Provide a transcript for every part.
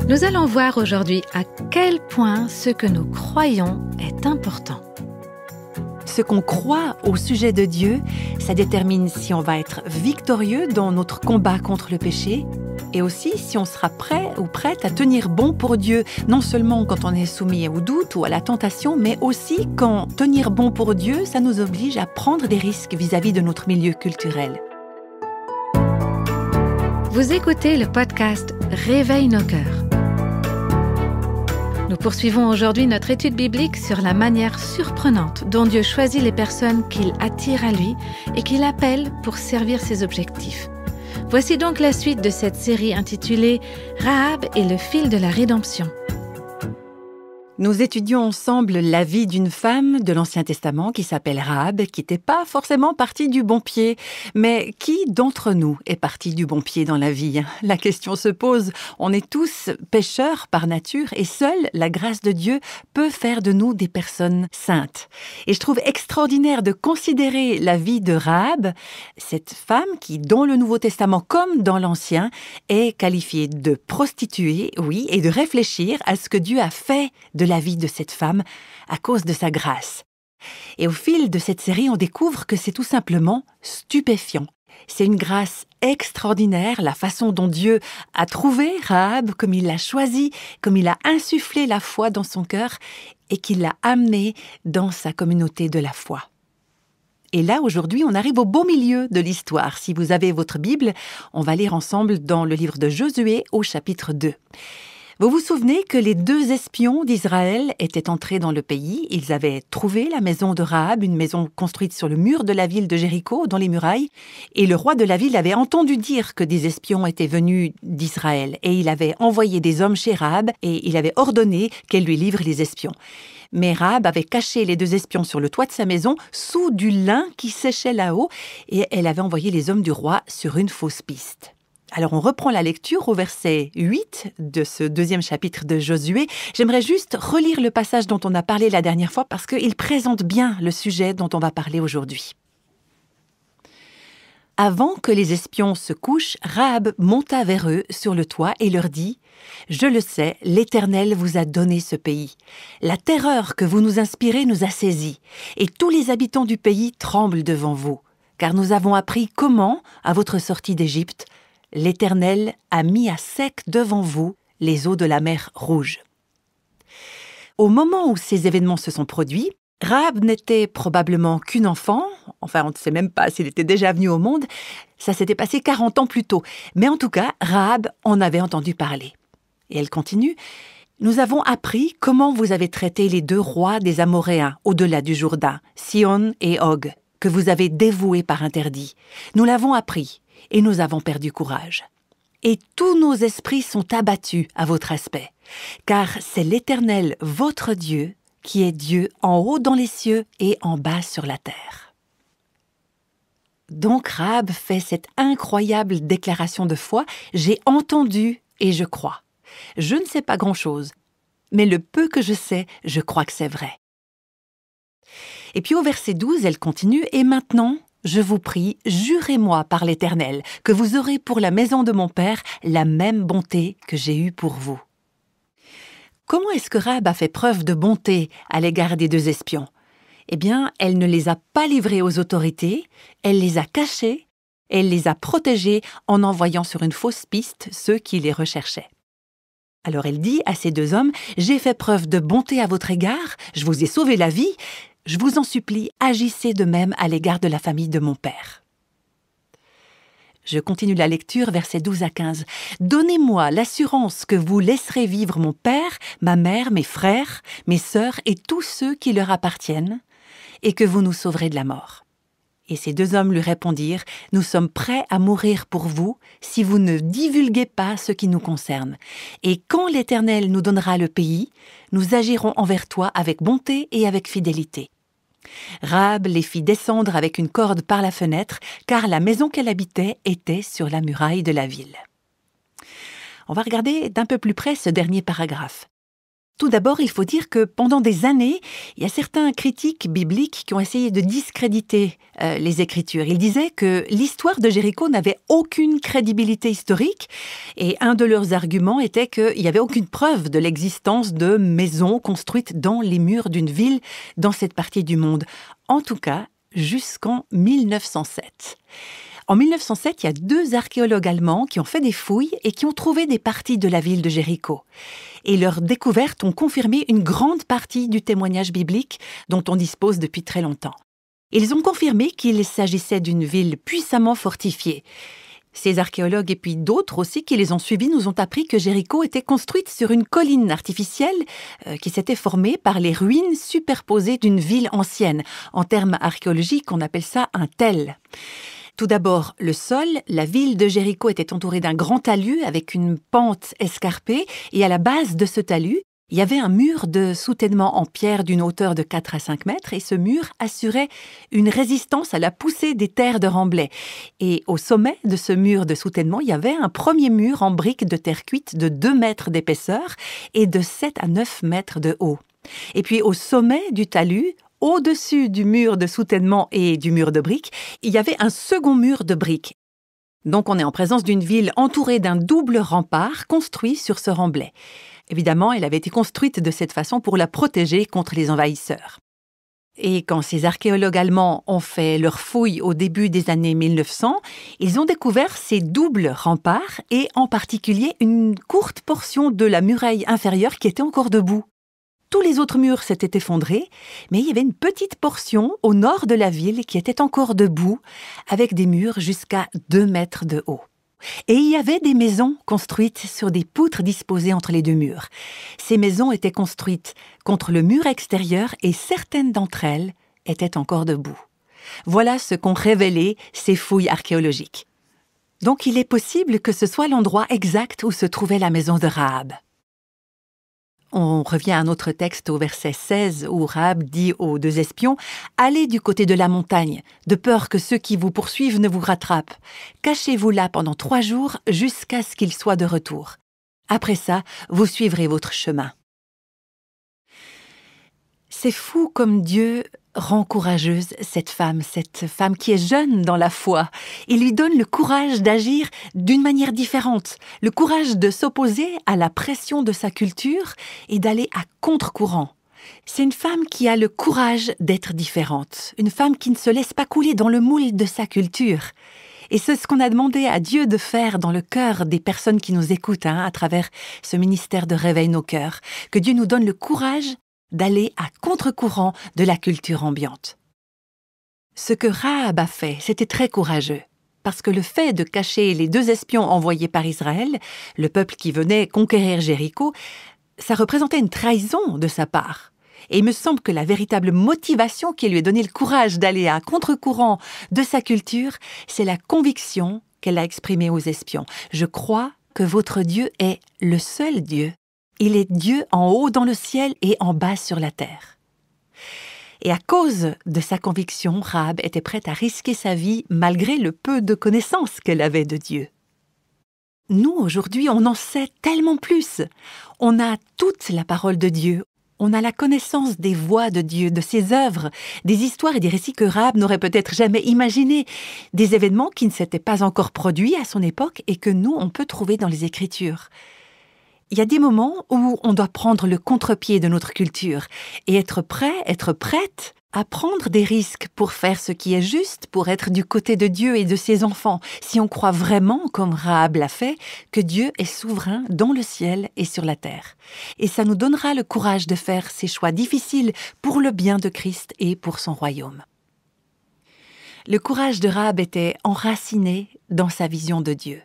Nous allons voir aujourd'hui à quel point ce que nous croyons est important. Ce qu'on croit au sujet de Dieu, ça détermine si on va être victorieux dans notre combat contre le péché et aussi si on sera prêt ou prête à tenir bon pour Dieu, non seulement quand on est soumis au doute ou à la tentation, mais aussi quand tenir bon pour Dieu, ça nous oblige à prendre des risques vis-à-vis de notre milieu culturel. Vous écoutez le podcast Réveille nos cœurs. Nous poursuivons aujourd'hui notre étude biblique sur la manière surprenante dont Dieu choisit les personnes qu'il attire à lui et qu'il appelle pour servir ses objectifs. Voici donc la suite de cette série intitulée « Rahab et le fil de la rédemption ». Nous étudions ensemble la vie d'une femme de l'Ancien Testament qui s'appelle Rahab, qui n'était pas forcément partie du bon pied. Mais qui d'entre nous est parti du bon pied dans la vie ? La question se pose. On est tous pécheurs par nature et seule la grâce de Dieu peut faire de nous des personnes saintes. Et je trouve extraordinaire de considérer la vie de Rahab, cette femme qui, dans le Nouveau Testament comme dans l'Ancien, est qualifiée de prostituée, oui, et de réfléchir à ce que Dieu a fait de la vie de cette femme à cause de sa grâce. Et au fil de cette série, on découvre que c'est tout simplement stupéfiant. C'est une grâce extraordinaire, la façon dont Dieu a trouvé Rahab, comme il l'a choisie, comme il a insufflé la foi dans son cœur et qu'il l'a amenée dans sa communauté de la foi. Et là, aujourd'hui, on arrive au beau milieu de l'histoire. Si vous avez votre Bible, on va lire ensemble dans le livre de Josué au chapitre 2. Vous vous souvenez que les 2 espions d'Israël étaient entrés dans le pays. Ils avaient trouvé la maison de Rahab, une maison construite sur le mur de la ville de Jéricho, dans les murailles. Et le roi de la ville avait entendu dire que des espions étaient venus d'Israël. Et il avait envoyé des hommes chez Rahab et il avait ordonné qu'elle lui livre les espions. Mais Rahab avait caché les 2 espions sur le toit de sa maison, sous du lin qui séchait là-haut. Et elle avait envoyé les hommes du roi sur une fausse piste. Alors on reprend la lecture au verset 8 de ce 2e chapitre de Josué. J'aimerais juste relire le passage dont on a parlé la dernière fois parce qu'il présente bien le sujet dont on va parler aujourd'hui. Avant que les espions se couchent, Rahab monta vers eux sur le toit et leur dit « Je le sais, l'Éternel vous a donné ce pays. La terreur que vous nous inspirez nous a saisis, et tous les habitants du pays tremblent devant vous, car nous avons appris comment, à votre sortie d'Égypte, l'Éternel a mis à sec devant vous les eaux de la mer Rouge. » Au moment où ces événements se sont produits, Rahab n'était probablement qu'une enfant, enfin on ne sait même pas s'il était déjà venu au monde, ça s'était passé 40 ans plus tôt, mais en tout cas, Rahab en avait entendu parler. Et elle continue, « Nous avons appris comment vous avez traité les 2 rois des Amoréens au-delà du Jourdain, Sihon et Og, que vous avez dévoués par interdit. Nous l'avons appris. Et nous avons perdu courage. Et tous nos esprits sont abattus à votre aspect, car c'est l'Éternel, votre Dieu, qui est Dieu en haut dans les cieux et en bas sur la terre. » Donc Rahab fait cette incroyable déclaration de foi, « J'ai entendu et je crois. Je ne sais pas grand-chose, mais le peu que je sais, je crois que c'est vrai. » Et puis au verset 12, elle continue, « Et maintenant, je vous prie, jurez-moi par l'Éternel que vous aurez pour la maison de mon père la même bonté que j'ai eue pour vous. » Comment est-ce que Rahab a fait preuve de bonté à l'égard des 2 espions ? Eh bien, elle ne les a pas livrés aux autorités, elle les a cachés, elle les a protégés en envoyant sur une fausse piste ceux qui les recherchaient. Alors elle dit à ces 2 hommes, « J'ai fait preuve de bonté à votre égard, je vous ai sauvé la vie, je vous en supplie, agissez de même à l'égard de la famille de mon père. » Je continue la lecture, versets 12 à 15. « Donnez-moi l'assurance que vous laisserez vivre mon père, ma mère, mes frères, mes sœurs et tous ceux qui leur appartiennent, et que vous nous sauverez de la mort. » Et ces 2 hommes lui répondirent, « Nous sommes prêts à mourir pour vous si vous ne divulguez pas ce qui nous concerne. Et quand l'Éternel nous donnera le pays, nous agirons envers toi avec bonté et avec fidélité. » Rahab les fit descendre avec une corde par la fenêtre, car la maison qu'elle habitait était sur la muraille de la ville. On va regarder d'un peu plus près ce dernier paragraphe. Tout d'abord, il faut dire que pendant des années, il y a certains critiques bibliques qui ont essayé de discréditer les Écritures. Ils disaient que l'histoire de Jéricho n'avait aucune crédibilité historique et un de leurs arguments était qu'il n'y avait aucune preuve de l'existence de maisons construites dans les murs d'une ville dans cette partie du monde. En tout cas, jusqu'en 1907. En 1907, il y a 2 archéologues allemands qui ont fait des fouilles et qui ont trouvé des parties de la ville de Jéricho. Et leurs découvertes ont confirmé une grande partie du témoignage biblique dont on dispose depuis très longtemps. Ils ont confirmé qu'il s'agissait d'une ville puissamment fortifiée. Ces archéologues et puis d'autres aussi qui les ont suivis nous ont appris que Jéricho était construite sur une colline artificielle qui s'était formée par les ruines superposées d'une ville ancienne. En termes archéologiques, on appelle ça un tell. Tout d'abord, le sol. La ville de Jéricho était entourée d'un grand talus avec une pente escarpée et à la base de ce talus, il y avait un mur de soutènement en pierre d'une hauteur de 4 à 5 mètres et ce mur assurait une résistance à la poussée des terres de remblai. Et au sommet de ce mur de soutènement, il y avait un premier mur en briques de terre cuite de 2 mètres d'épaisseur et de 7 à 9 mètres de haut. Et puis au sommet du talus, au-dessus du mur de soutènement et du mur de briques, il y avait un second mur de briques. Donc on est en présence d'une ville entourée d'un double rempart construit sur ce remblai. Évidemment, elle avait été construite de cette façon pour la protéger contre les envahisseurs. Et quand ces archéologues allemands ont fait leurs fouilles au début des années 1900, ils ont découvert ces doubles remparts et en particulier une courte portion de la muraille inférieure qui était encore debout. Tous les autres murs s'étaient effondrés, mais il y avait une petite portion au nord de la ville qui était encore debout, avec des murs jusqu'à 2 mètres de haut. Et il y avait des maisons construites sur des poutres disposées entre les 2 murs. Ces maisons étaient construites contre le mur extérieur et certaines d'entre elles étaient encore debout. Voilà ce qu'ont révélé ces fouilles archéologiques. Donc il est possible que ce soit l'endroit exact où se trouvait la maison de Rahab. On revient à un autre texte au verset 16 où Rahab dit aux 2 espions « Allez du côté de la montagne, de peur que ceux qui vous poursuivent ne vous rattrapent. Cachez-vous là pendant 3 jours jusqu'à ce qu'ils soient de retour. Après ça, vous suivrez votre chemin. » C'est fou comme Dieu rend courageuse cette femme qui est jeune dans la foi. Il lui donne le courage d'agir d'une manière différente, le courage de s'opposer à la pression de sa culture et d'aller à contre-courant. C'est une femme qui a le courage d'être différente, une femme qui ne se laisse pas couler dans le moule de sa culture. Et c'est ce qu'on a demandé à Dieu de faire dans le cœur des personnes qui nous écoutent à travers ce ministère de Réveille nos cœurs, que Dieu nous donne le courage d'aller à contre-courant de la culture ambiante. Ce que Rahab a fait, c'était très courageux, parce que le fait de cacher les 2 espions envoyés par Israël, le peuple qui venait conquérir Jéricho, ça représentait une trahison de sa part. Et il me semble que la véritable motivation qui lui a donné le courage d'aller à contre-courant de sa culture, c'est la conviction qu'elle a exprimée aux espions. Je crois que votre Dieu est le seul Dieu. Il est Dieu en haut dans le ciel et en bas sur la terre. Et à cause de sa conviction, Rahab était prête à risquer sa vie malgré le peu de connaissances qu'elle avait de Dieu. Nous, aujourd'hui, on en sait tellement plus. On a toute la parole de Dieu. On a la connaissance des voies de Dieu, de ses œuvres, des histoires et des récits que Rahab n'aurait peut-être jamais imaginés, des événements qui ne s'étaient pas encore produits à son époque et que nous, on peut trouver dans les Écritures. Il y a des moments où on doit prendre le contre-pied de notre culture et être prêt, être prête à prendre des risques pour faire ce qui est juste, pour être du côté de Dieu et de ses enfants, si on croit vraiment, comme Rahab l'a fait, que Dieu est souverain dans le ciel et sur la terre. Et ça nous donnera le courage de faire ces choix difficiles pour le bien de Christ et pour son royaume. Le courage de Rahab était enraciné dans sa vision de Dieu.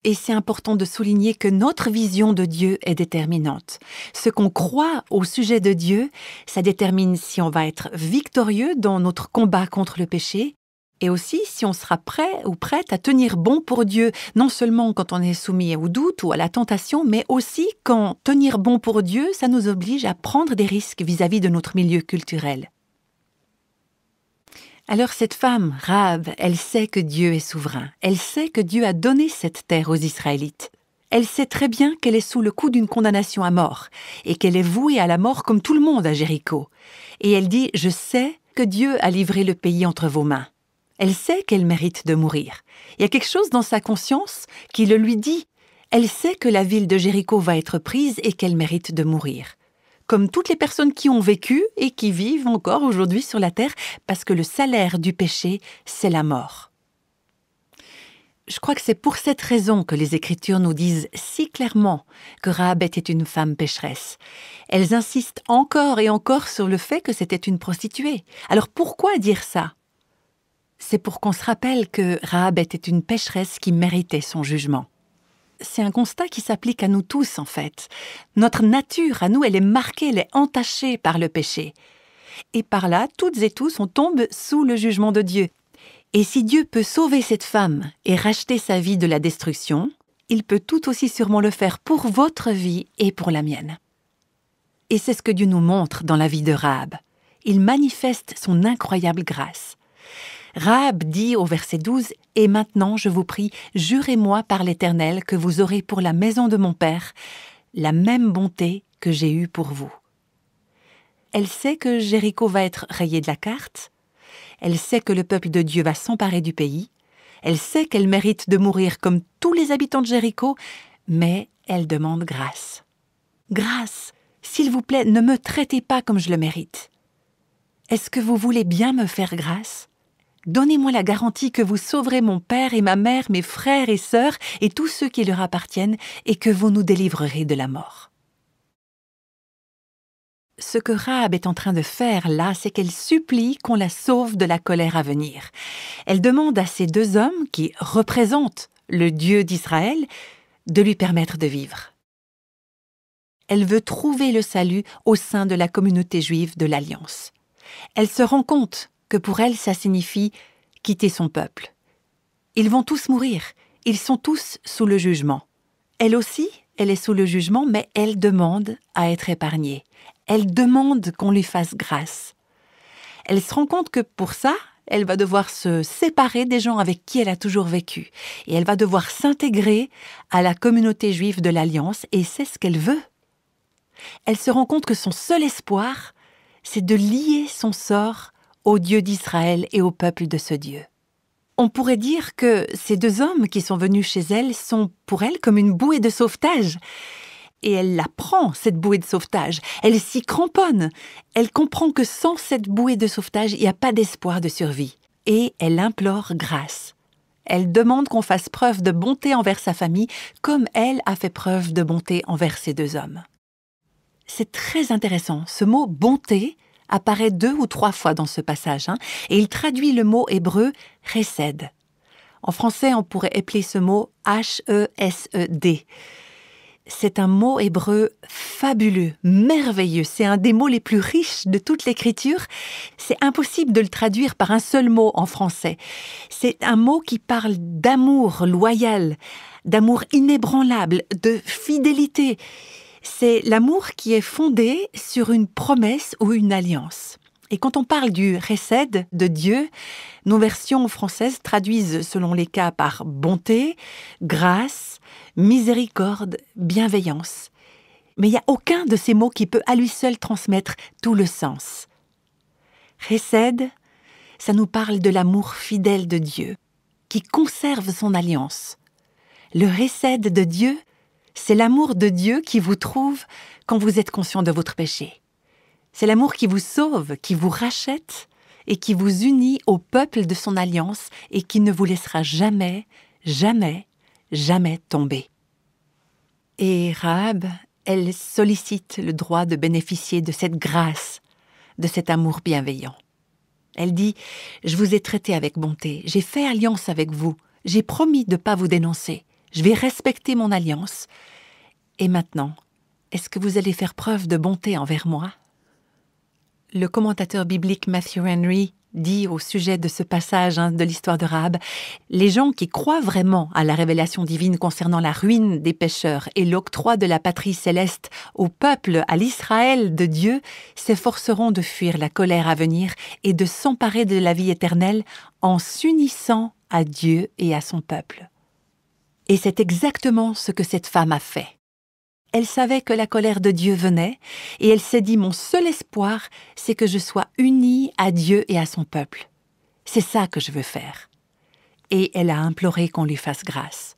Et c'est important de souligner que notre vision de Dieu est déterminante. Ce qu'on croit au sujet de Dieu, ça détermine si on va être victorieux dans notre combat contre le péché, et aussi si on sera prêt ou prête à tenir bon pour Dieu, non seulement quand on est soumis au doute ou à la tentation, mais aussi quand tenir bon pour Dieu, ça nous oblige à prendre des risques vis-à-vis de notre milieu culturel. Alors cette femme, Rahab, elle sait que Dieu est souverain. Elle sait que Dieu a donné cette terre aux Israélites. Elle sait très bien qu'elle est sous le coup d'une condamnation à mort et qu'elle est vouée à la mort comme tout le monde à Jéricho. Et elle dit « Je sais que Dieu a livré le pays entre vos mains ». Elle sait qu'elle mérite de mourir. Il y a quelque chose dans sa conscience qui le lui dit. Elle sait que la ville de Jéricho va être prise et qu'elle mérite de mourir. Comme toutes les personnes qui ont vécu et qui vivent encore aujourd'hui sur la terre, parce que le salaire du péché, c'est la mort. Je crois que c'est pour cette raison que les Écritures nous disent si clairement que Rahab était une femme pécheresse. Elles insistent encore et encore sur le fait que c'était une prostituée. Alors pourquoi dire ça ? C'est pour qu'on se rappelle que Rahab était une pécheresse qui méritait son jugement. C'est un constat qui s'applique à nous tous, en fait. Notre nature, à nous, elle est marquée, elle est entachée par le péché. Et par là, toutes et tous, on tombe sous le jugement de Dieu. Et si Dieu peut sauver cette femme et racheter sa vie de la destruction, il peut tout aussi sûrement le faire pour votre vie et pour la mienne. Et c'est ce que Dieu nous montre dans la vie de Rahab. Il manifeste son incroyable grâce. Rahab dit au verset 12 « Et maintenant, je vous prie, jurez-moi par l'Éternel que vous aurez pour la maison de mon père la même bonté que j'ai eue pour vous. » Elle sait que Jéricho va être rayé de la carte. Elle sait que le peuple de Dieu va s'emparer du pays. Elle sait qu'elle mérite de mourir comme tous les habitants de Jéricho, mais elle demande grâce. Grâce, s'il vous plaît, ne me traitez pas comme je le mérite. Est-ce que vous voulez bien me faire grâce ? Donnez-moi la garantie que vous sauverez mon père et ma mère, mes frères et sœurs et tous ceux qui leur appartiennent et que vous nous délivrerez de la mort. Ce que Rahab est en train de faire là, c'est qu'elle supplie qu'on la sauve de la colère à venir. Elle demande à ces deux hommes, qui représentent le Dieu d'Israël, de lui permettre de vivre. Elle veut trouver le salut au sein de la communauté juive de l'Alliance. Elle se rend compte que pour elle, ça signifie quitter son peuple. Ils vont tous mourir, ils sont tous sous le jugement. Elle aussi, elle est sous le jugement, mais elle demande à être épargnée. Elle demande qu'on lui fasse grâce. Elle se rend compte que pour ça, elle va devoir se séparer des gens avec qui elle a toujours vécu. Et elle va devoir s'intégrer à la communauté juive de l'Alliance, et c'est ce qu'elle veut. Elle se rend compte que son seul espoir, c'est de lier son sort au Dieu d'Israël et au peuple de ce Dieu. On pourrait dire que ces deux hommes qui sont venus chez elle sont pour elle comme une bouée de sauvetage. Et elle la prend, cette bouée de sauvetage. Elle s'y cramponne. Elle comprend que sans cette bouée de sauvetage, il n'y a pas d'espoir de survie. Et elle implore grâce. Elle demande qu'on fasse preuve de bonté envers sa famille, comme elle a fait preuve de bonté envers ces deux hommes. C'est très intéressant. Ce mot « bonté » apparaît 2 ou 3 fois dans ce passage, et il traduit le mot hébreu « chesed ». En français, on pourrait appeler ce mot « H-E-S-E-D ». C'est un mot hébreu fabuleux, merveilleux. C'est un des mots les plus riches de toute l'Écriture. C'est impossible de le traduire par un seul mot en français. C'est un mot qui parle d'amour loyal, d'amour inébranlable, de fidélité. C'est l'amour qui est fondé sur une promesse ou une alliance. Et quand on parle du chesed de Dieu, nos versions françaises traduisent selon les cas par bonté, grâce, miséricorde, bienveillance. Mais il n'y a aucun de ces mots qui peut à lui seul transmettre tout le sens. Chesed, ça nous parle de l'amour fidèle de Dieu, qui conserve son alliance. Le chesed de Dieu, c'est l'amour de Dieu qui vous trouve quand vous êtes conscient de votre péché. C'est l'amour qui vous sauve, qui vous rachète et qui vous unit au peuple de son alliance et qui ne vous laissera jamais, jamais, jamais tomber. Et Rahab, elle sollicite le droit de bénéficier de cette grâce, de cet amour bienveillant. Elle dit « Je vous ai traité avec bonté, j'ai fait alliance avec vous, j'ai promis de ne pas vous dénoncer, je vais respecter mon alliance. Et maintenant, est-ce que vous allez faire preuve de bonté envers moi ?» Le commentateur biblique Matthew Henry dit au sujet de ce passage de l'histoire de Rahab, « Les gens qui croient vraiment à la révélation divine concernant la ruine des pécheurs et l'octroi de la patrie céleste au peuple, à l'Israël de Dieu, s'efforceront de fuir la colère à venir et de s'emparer de la vie éternelle en s'unissant à Dieu et à son peuple. » Et c'est exactement ce que cette femme a fait. Elle savait que la colère de Dieu venait, et elle s'est dit, mon seul espoir, c'est que je sois unie à Dieu et à son peuple. C'est ça que je veux faire. Et elle a imploré qu'on lui fasse grâce.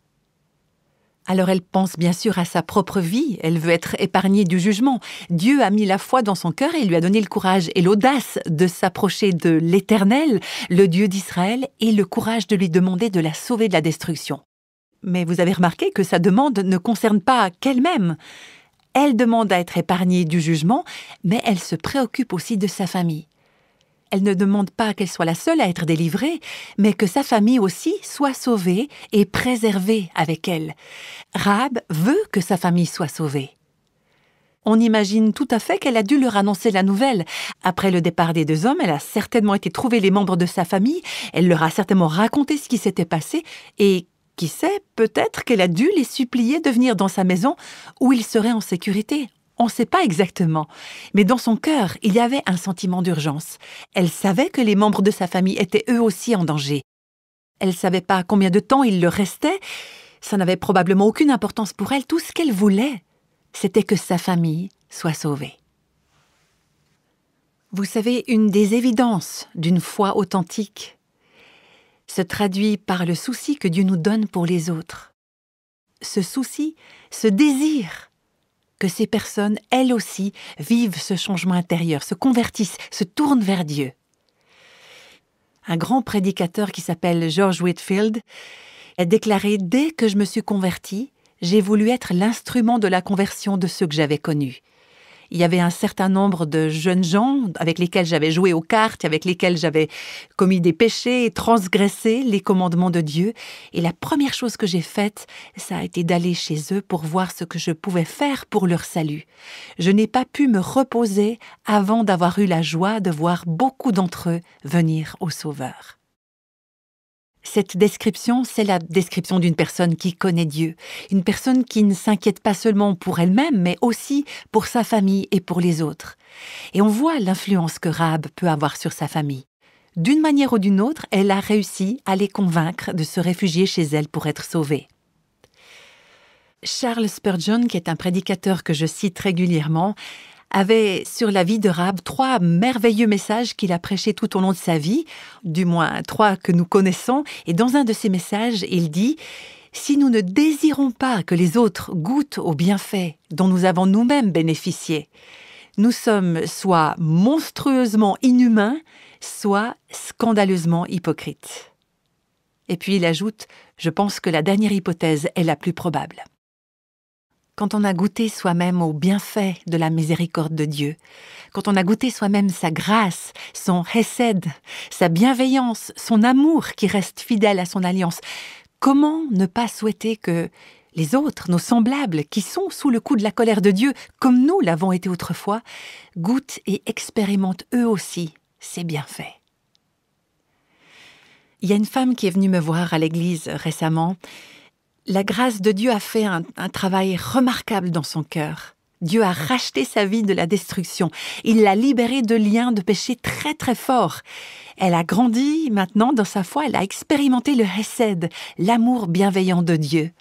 Alors elle pense bien sûr à sa propre vie, elle veut être épargnée du jugement. Dieu a mis la foi dans son cœur et lui a donné le courage et l'audace de s'approcher de l'Éternel, le Dieu d'Israël, et le courage de lui demander de la sauver de la destruction. Mais vous avez remarqué que sa demande ne concerne pas qu'elle-même. Elle demande à être épargnée du jugement, mais elle se préoccupe aussi de sa famille. Elle ne demande pas qu'elle soit la seule à être délivrée, mais que sa famille aussi soit sauvée et préservée avec elle. Rahab veut que sa famille soit sauvée. On imagine tout à fait qu'elle a dû leur annoncer la nouvelle. Après le départ des deux hommes, elle a certainement été trouver les membres de sa famille, elle leur a certainement raconté ce qui s'était passé, et qui sait, peut-être qu'elle a dû les supplier de venir dans sa maison où ils seraient en sécurité. On ne sait pas exactement. Mais dans son cœur, il y avait un sentiment d'urgence. Elle savait que les membres de sa famille étaient eux aussi en danger. Elle ne savait pas combien de temps il leur restait. Ça n'avait probablement aucune importance pour elle. Tout ce qu'elle voulait, c'était que sa famille soit sauvée. Vous savez, une des évidences d'une foi authentique se traduit par le souci que Dieu nous donne pour les autres. Ce souci, ce désir que ces personnes, elles aussi, vivent ce changement intérieur, se convertissent, se tournent vers Dieu. Un grand prédicateur qui s'appelle George Whitefield a déclaré « Dès que je me suis converti, j'ai voulu être l'instrument de la conversion de ceux que j'avais connus. » Il y avait un certain nombre de jeunes gens avec lesquels j'avais joué aux cartes, avec lesquels j'avais commis des péchés et transgressé les commandements de Dieu. Et la première chose que j'ai faite, ça a été d'aller chez eux pour voir ce que je pouvais faire pour leur salut. Je n'ai pas pu me reposer avant d'avoir eu la joie de voir beaucoup d'entre eux venir au Sauveur. Cette description, c'est la description d'une personne qui connaît Dieu, une personne qui ne s'inquiète pas seulement pour elle-même, mais aussi pour sa famille et pour les autres. Et on voit l'influence que Rahab peut avoir sur sa famille. D'une manière ou d'une autre, elle a réussi à les convaincre de se réfugier chez elle pour être sauvés. Charles Spurgeon, qui est un prédicateur que je cite régulièrement, avait sur la vie de Rahab 3 merveilleux messages qu'il a prêchés tout au long de sa vie, du moins 3 que nous connaissons. Et dans un de ces messages, il dit « Si nous ne désirons pas que les autres goûtent aux bienfaits dont nous avons nous-mêmes bénéficié, nous sommes soit monstrueusement inhumains, soit scandaleusement hypocrites. » Et puis il ajoute « Je pense que la dernière hypothèse est la plus probable. » Quand on a goûté soi-même aux bienfaits de la miséricorde de Dieu, quand on a goûté soi-même sa grâce, son hesed, sa bienveillance, son amour qui reste fidèle à son alliance, comment ne pas souhaiter que les autres, nos semblables, qui sont sous le coup de la colère de Dieu, comme nous l'avons été autrefois, goûtent et expérimentent eux aussi ses bienfaits. Il y a une femme qui est venue me voir à l'église récemment. La grâce de Dieu a fait un travail remarquable dans son cœur. Dieu a racheté sa vie de la destruction. Il l'a libérée de liens de péché très très forts. Elle a grandi maintenant dans sa foi, elle a expérimenté le hesed, l'amour bienveillant de Dieu.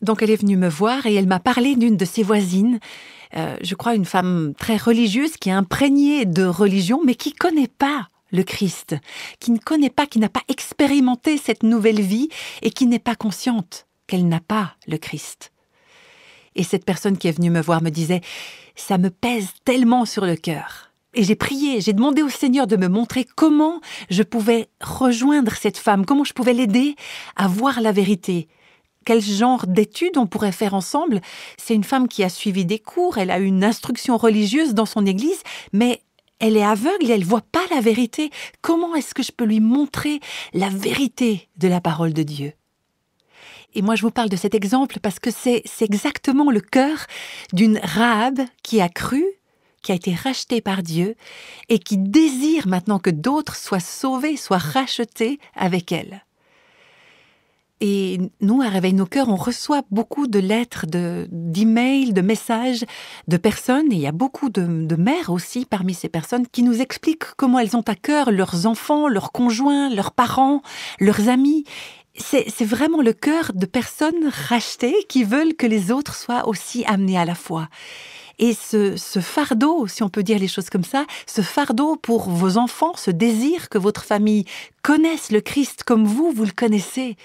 Donc elle est venue me voir et elle m'a parlé d'une de ses voisines, je crois une femme très religieuse qui est imprégnée de religion mais qui ne connaît pas le Christ, qui ne connaît pas, qui n'a pas expérimenté cette nouvelle vie et qui n'est pas consciente qu'elle n'a pas le Christ. Et cette personne qui est venue me voir me disait « Ça me pèse tellement sur le cœur ». Et j'ai prié, j'ai demandé au Seigneur de me montrer comment je pouvais rejoindre cette femme, comment je pouvais l'aider à voir la vérité. Quel genre d'études on pourrait faire ensemble? C'est une femme qui a suivi des cours, elle a eu une instruction religieuse dans son église, mais elle est aveugle et elle ne voit pas la vérité. Comment est-ce que je peux lui montrer la vérité de la parole de Dieu? Et moi, je vous parle de cet exemple parce que c'est exactement le cœur d'une Rahab qui a cru, qui a été rachetée par Dieu et qui désire maintenant que d'autres soient sauvés, soient rachetés avec elle. Et nous, à Réveille nos cœurs, on reçoit beaucoup de lettres, d'emails, de messages de personnes, et il y a beaucoup de mères aussi parmi ces personnes qui nous expliquent comment elles ont à cœur leurs enfants, leurs conjoints, leurs parents, leurs amis, C'est vraiment le cœur de personnes rachetées qui veulent que les autres soient aussi amenés à la foi. Et ce fardeau, si on peut dire les choses comme ça, ce fardeau pour vos enfants, ce désir que votre famille connaisse le Christ comme vous le connaissez,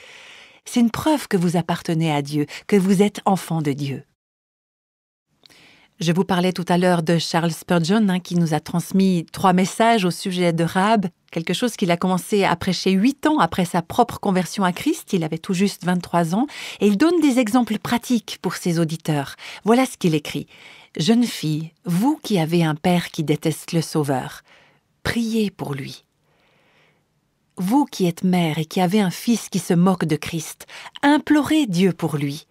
c'est une preuve que vous appartenez à Dieu, que vous êtes enfant de Dieu. Je vous parlais tout à l'heure de Charles Spurgeon, qui nous a transmis 3 messages au sujet de Rahab, quelque chose qu'il a commencé à prêcher 8 ans après sa propre conversion à Christ. Il avait tout juste 23 ans, et il donne des exemples pratiques pour ses auditeurs. Voilà ce qu'il écrit. « Jeune fille, vous qui avez un père qui déteste le Sauveur, priez pour lui. Vous qui êtes mère et qui avez un fils qui se moque de Christ, implorez Dieu pour lui.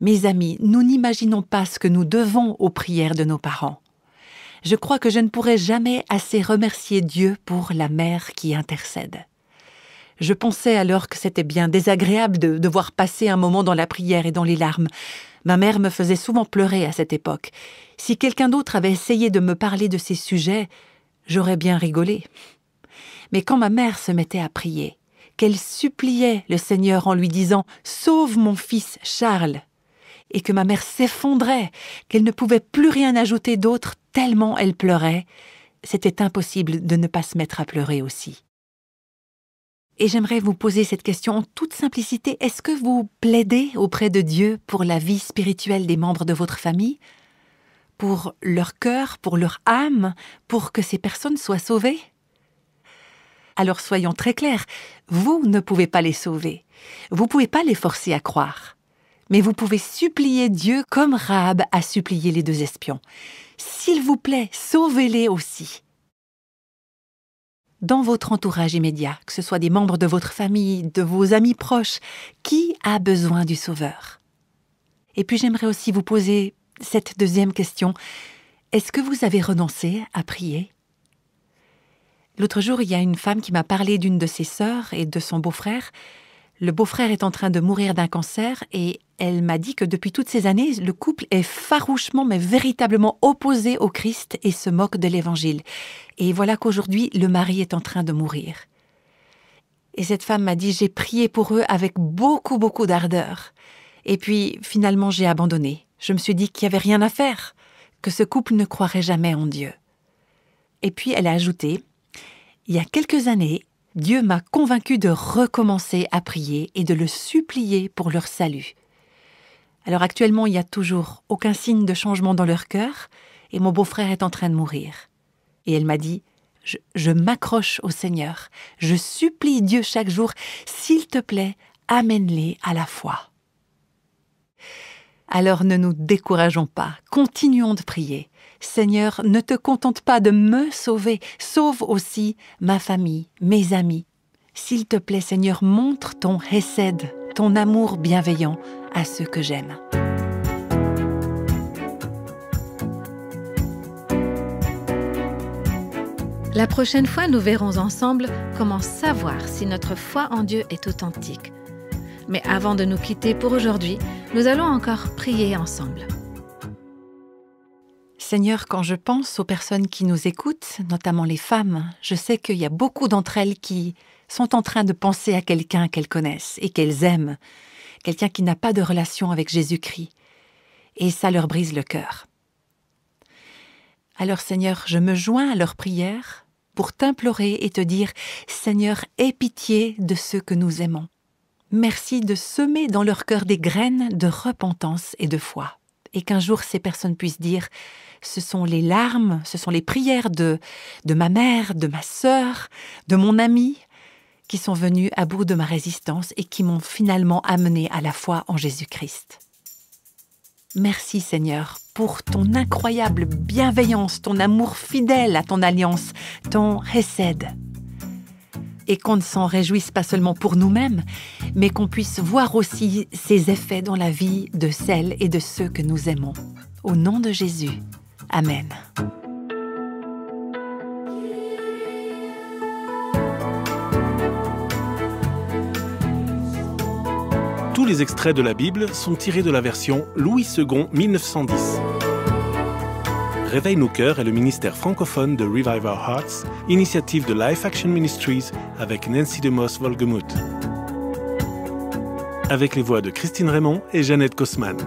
Mes amis, nous n'imaginons pas ce que nous devons aux prières de nos parents. Je crois que je ne pourrai jamais assez remercier Dieu pour la mère qui intercède. Je pensais alors que c'était bien désagréable de devoir passer un moment dans la prière et dans les larmes. Ma mère me faisait souvent pleurer à cette époque. Si quelqu'un d'autre avait essayé de me parler de ces sujets, j'aurais bien rigolé. Mais quand ma mère se mettait à prier, qu'elle suppliait le Seigneur en lui disant « Sauve mon fils Charles !» et que ma mère s'effondrait, qu'elle ne pouvait plus rien ajouter d'autre tellement elle pleurait, c'était impossible de ne pas se mettre à pleurer aussi. Et j'aimerais vous poser cette question en toute simplicité. Est-ce que vous plaidez auprès de Dieu pour la vie spirituelle des membres de votre famille, pour leur cœur, pour leur âme, pour que ces personnes soient sauvées? Alors soyons très clairs, vous ne pouvez pas les sauver, vous ne pouvez pas les forcer à croire. Mais vous pouvez supplier Dieu comme Rahab a supplié les 2 espions. S'il vous plaît, sauvez-les aussi. Dans votre entourage immédiat, que ce soit des membres de votre famille, de vos amis proches, qui a besoin du Sauveur? Et puis j'aimerais aussi vous poser cette 2e question. Est-ce que vous avez renoncé à prier? L'autre jour, il y a une femme qui m'a parlé d'une de ses sœurs et de son beau-frère. Le beau-frère est en train de mourir d'un cancer et elle m'a dit que depuis toutes ces années, le couple est farouchement mais véritablement opposé au Christ et se moque de l'Évangile. Et voilà qu'aujourd'hui, le mari est en train de mourir. Et cette femme m'a dit, j'ai prié pour eux avec beaucoup d'ardeur. Et puis, finalement, j'ai abandonné. Je me suis dit qu'il n'y avait rien à faire, que ce couple ne croirait jamais en Dieu. Et puis, elle a ajouté, il y a quelques années, Dieu m'a convaincu de recommencer à prier et de le supplier pour leur salut. Alors actuellement, il n'y a toujours aucun signe de changement dans leur cœur et mon beau-frère est en train de mourir. Et elle m'a dit, je m'accroche au Seigneur, je supplie Dieu chaque jour, s'il te plaît, amène-les à la foi. Alors ne nous décourageons pas, continuons de prier. Seigneur, ne te contente pas de me sauver, sauve aussi ma famille, mes amis. S'il te plaît, Seigneur, montre ton hesed, ton amour bienveillant à ceux que j'aime. La prochaine fois, nous verrons ensemble comment savoir si notre foi en Dieu est authentique. Mais avant de nous quitter pour aujourd'hui, nous allons encore prier ensemble. Seigneur, quand je pense aux personnes qui nous écoutent, notamment les femmes, je sais qu'il y a beaucoup d'entre elles qui sont en train de penser à quelqu'un qu'elles connaissent et qu'elles aiment, quelqu'un qui n'a pas de relation avec Jésus-Christ, et ça leur brise le cœur. Alors Seigneur, je me joins à leurs prières pour t'implorer et te dire « Seigneur, aie pitié de ceux que nous aimons. Merci de semer dans leur cœur des graines de repentance et de foi. » Et qu'un jour ces personnes puissent dire « Ce sont les larmes, ce sont les prières de ma mère, de ma sœur, de mon ami, qui sont venues à bout de ma résistance et qui m'ont finalement amené à la foi en Jésus-Christ. » Merci Seigneur pour ton incroyable bienveillance, ton amour fidèle à ton alliance, ton hesed. Et qu'on ne s'en réjouisse pas seulement pour nous-mêmes, mais qu'on puisse voir aussi ses effets dans la vie de celles et de ceux que nous aimons. Au nom de Jésus. Amen. Tous les extraits de la Bible sont tirés de la version Louis II 1910. Réveille nos cœurs est le ministère francophone de Revive Our Hearts, initiative de Life Action Ministries avec Nancy DeMoss Wolgemuth. avec les voix de Christine Raymond et Jeannette Kosman.